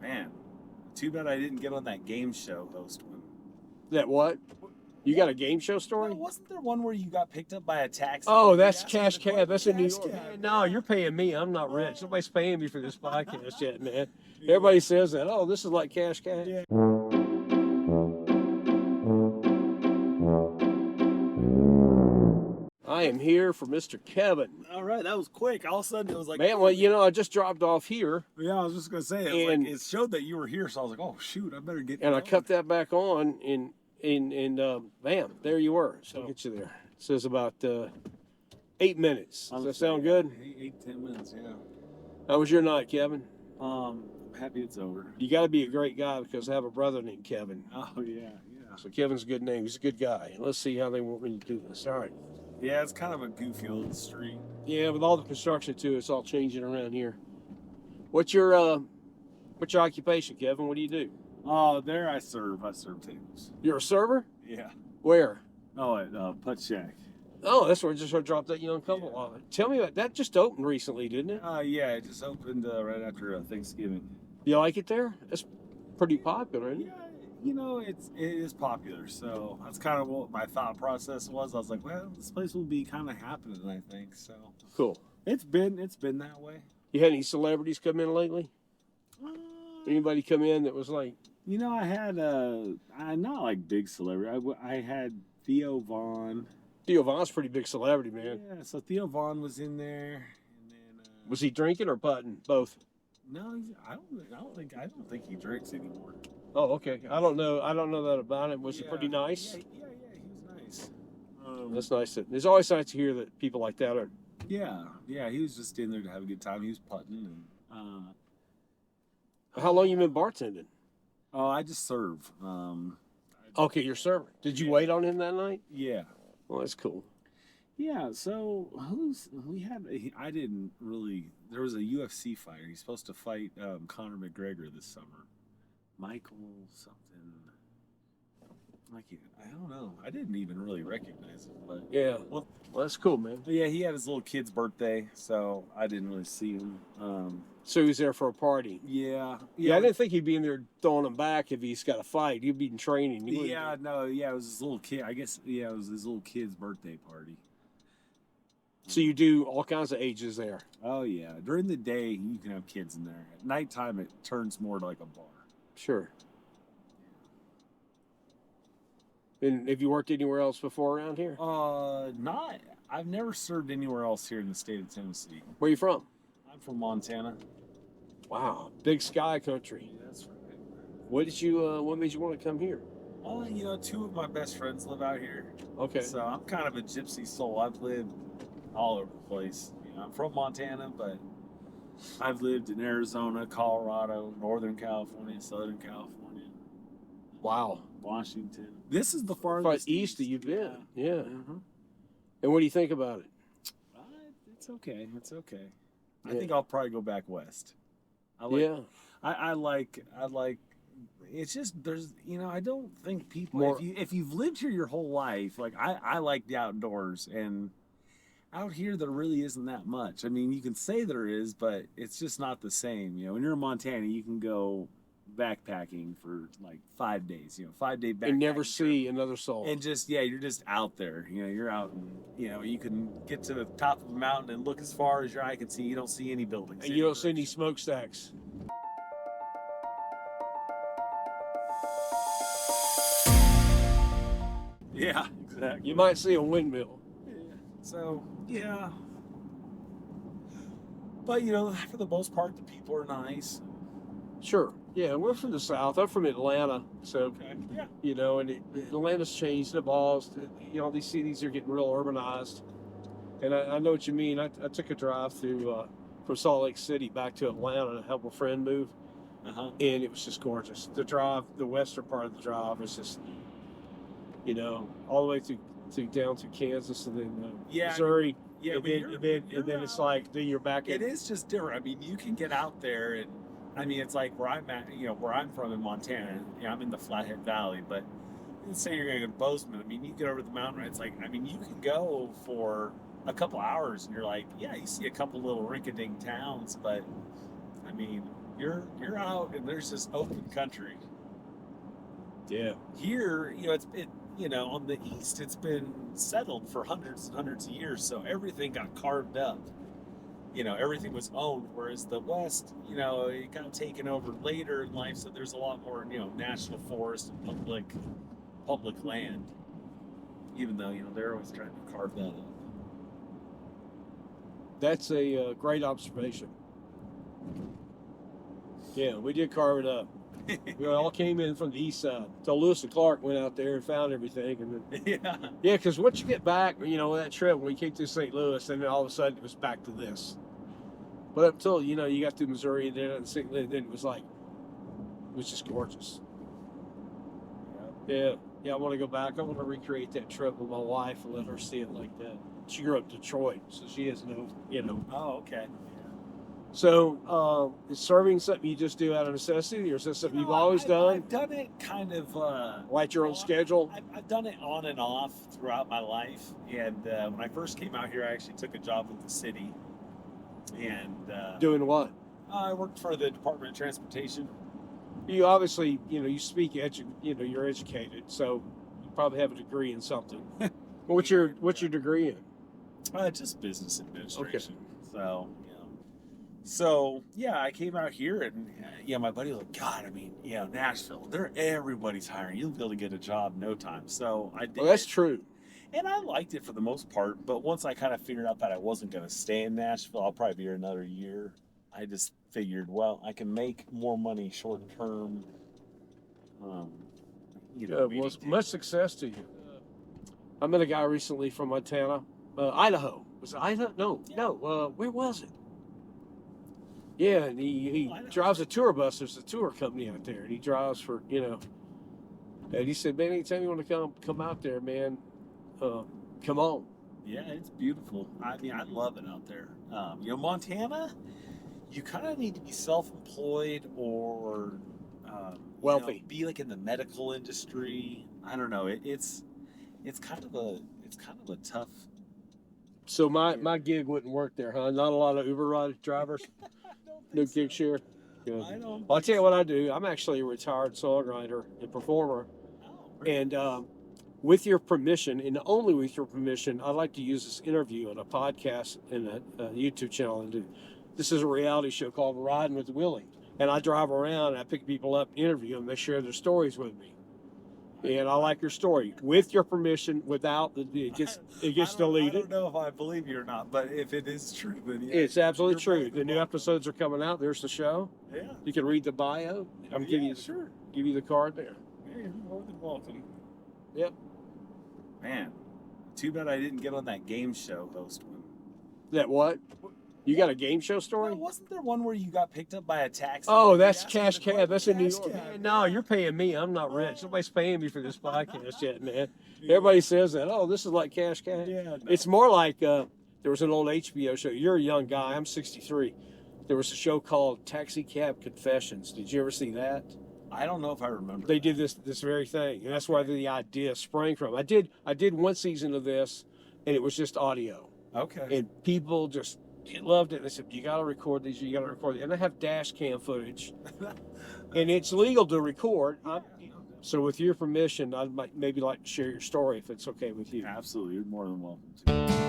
Man, too bad I didn't get on that game show host one. That what? You got a game show story? No, wasn't there one where you got picked up by a taxi? Oh, that's Cash Cab. That's in New Cash York. Cab. Man, no, you're paying me. I'm not rich. Nobody's paying me for this podcast yet, man. Everybody says that. Oh, this is like Cash Cab. Yeah. I am here for Mr. Kevin. All right, that was quick. All of a sudden, it was like, Man, well, you know, I just dropped off here. Yeah, I was just gonna say, it showed that you were here, so I was like, oh shoot, I better get. And I cut that back on, and bam, there you were. So I'll get you there. It says about 8 minutes. Does that sound good? 10 minutes, yeah. How was your night, Kevin? Happy it's over. You got to be a great guy because I have a brother named Kevin. Oh yeah. So Kevin's a good name. He's a good guy. Let's see how they want me to do this. All right. Yeah, it's kind of a goofy old street. Yeah, with all the construction too, it's all changing around here. What's your occupation, Kevin? What do you do? Oh, there I serve tables. You're a server? Yeah. Where? Oh, at PuttShack. Oh, that's where I just dropped that young couple off. Tell me about that. Just opened recently, didn't it? Yeah, it just opened right after Thanksgiving. You like it there? It's pretty popular, isn't it? Yeah, you know, it is popular. So that's kind of what my thought process was. I was like, well, this place will be kind of happening, I think. So cool. It's been that way. You had any celebrities come in lately? Anybody come in that was like? You know, I had not like big celebrity. I had Theo Vaughn. Theo Vaughn's a pretty big celebrity, man. Yeah, so Theo Vaughn was in there, and then was he drinking or putting? Both. No, I don't think he drinks anymore. Oh, okay. I don't know that about him. Was it pretty nice? Yeah, he was nice. That's nice. It's always nice to hear that people like that are. Yeah, he was just in there to have a good time. He was putting and. How long you been bartending? Oh, I just serve. Okay, you're serving. Did you wait on him that night? Yeah. Well, that's cool. Yeah, so I didn't really. There was a UFC fighter. He's supposed to fight Conor McGregor this summer. Michael something. I don't know. I didn't even really recognize him, but yeah. Well, that's cool, man. Yeah, he had his little kid's birthday, so I didn't really see him. So he was there for a party. Yeah. I didn't think he'd be in there throwing him back if he's got a fight. He'd be in training. It was his little kid. I guess, it was his little kid's birthday party. So you do all kinds of ages there? Oh, yeah. During the day, you can have kids in there. At nighttime, it turns more like a bar. Sure. And have you worked anywhere else before around here? Not. I've never served anywhere else here in the state of Tennessee. Where are you from? I'm from Montana. Wow, big sky country. Yeah, that's right. What made you want to come here? Two of my best friends live out here. Okay. So I'm kind of a gypsy soul. I've lived all over the place. I'm from Montana, but I've lived in Arizona, Colorado, Northern California, Southern California. Wow. Washington. This is the farthest east that you've been. Yeah. Mm-hmm. And what do you think about it? It's okay. I think I'll probably go back west. I like. It's just I don't think people. If you've lived here your whole life, like I like the outdoors, and out here there really isn't that much. I mean, you can say there is, but it's just not the same. When you're in Montana, you can go backpacking for like 5 days, 5-day backpacking. And never see another soul. And you're just out there. You're out and, you can get to the top of a mountain and look as far as your eye can see. You don't see any buildings. And you don't see any smokestacks. Yeah, exactly. You might see a windmill. Yeah. So, yeah. But, for the most part, the people are nice. Sure. Yeah, we're from the South. I'm from Atlanta. So, okay. Yeah. And Atlanta's changed, evolved. These cities are getting real urbanized. And I know what you mean. I took a drive through from Salt Lake City back to Atlanta to help a friend move. Uh-huh. And it was just gorgeous. The drive, the western part of the drive was just, all the way down to Kansas and then Missouri. Yeah, and then it's like, then you're back in. It is just different. I mean, you can get out there and, it's like where I'm at, where I'm from in Montana. I'm in the Flathead Valley, but let's say you're going to go to Bozeman. You get over the mountain, it's like, you can go for a couple hours and you're like, yeah, you see a couple little rink-a-dink towns, but, you're out and there's this open country. Yeah. Here, on the east, it's been settled for hundreds and hundreds of years, so everything got carved up. Everything was owned, whereas the west, it got taken over later in life, so there's a lot more, national forest and public land. Even though, they're always trying to carve that up. That's a great observation. Yeah, we did carve it up. We all came in from the east side. So Lewis and Clark went out there and found everything. And then, yeah, because once you get back, that trip, when we came through St. Louis, and then all of a sudden it was back to this. But up until, you got through Missouri and then it was just gorgeous. Yeah, I want to go back. I want to recreate that trip with my wife and let her see it like that. She grew up in Detroit, so she has no. Oh, okay. So, is serving something you just do out of necessity, or is that something you've always done? I've done it kind of... Like your own schedule? I've done it on and off throughout my life. And when I first came out here, I actually took a job with the city. And... Doing what? I worked for the Department of Transportation. You obviously, you speak, you're educated, so you probably have a degree in something. What's your degree in? Just business administration. Okay. So yeah, I came out here and my buddy was like, God, Nashville, everybody's hiring. You'll be able to get a job in no time. So I did. Well, that's true. And I liked it for the most part, but once I kind of figured out that I wasn't going to stay in Nashville, I'll probably be here another year. I just figured, well, I can make more money short term. Much success to you. I met a guy recently from Montana, Idaho. Was it Idaho? No. Where was it? Yeah, and he drives a tour bus. There's a tour company out there, and he drives for, and he said, man, anytime you want to come out there, man, come on. Yeah, it's beautiful. I love it out there. Montana, you kind of need to be self-employed or wealthy. Be like in the medical industry. I don't know. It's kind of a tough. So my gig wouldn't work there, huh? Not a lot of Uber drivers. No gig share. Yeah. I'll tell you what I do. I'm actually a retired songwriter and performer, and with your permission, and only with your permission, I'd like to use this interview on a podcast and a YouTube channel. And this is a reality show called Ridin with Willy, and I drive around and I pick people up, interview them, they share their stories with me. And I like your story. With your permission, without, it gets deleted. I don't know if I believe you or not, but if it is true, then yeah, it's absolutely true. The new episodes are coming out. There's the show. Yeah. You can read the bio. I'm giving you give you the card there. Yeah, you're more than welcome. Yep. Man, too bad I didn't get on that game show host one. That what? You got a game show story? Well, wasn't there one where you got picked up by a taxi? Oh, that's Cash Cab. That's in New York. No, you're paying me. I'm not rich. Nobody's paying me for this podcast yet, man. Everybody says that. Oh, this is like Cash Cab. Yeah. No. It's more like there was an old HBO show. You're a young guy. I'm 63. There was a show called Taxi Cab Confessions. Did you ever see that? I don't know if I remember. They did this very thing, and that's where the idea sprang from. I did one season of this, and it was just audio. Okay. And people just loved it. They said, you got to record these, you got to record it. And I have dash cam footage. And it's legal to record. So with your permission, I'd maybe like to share your story if it's okay with you. Absolutely. You're more than welcome to.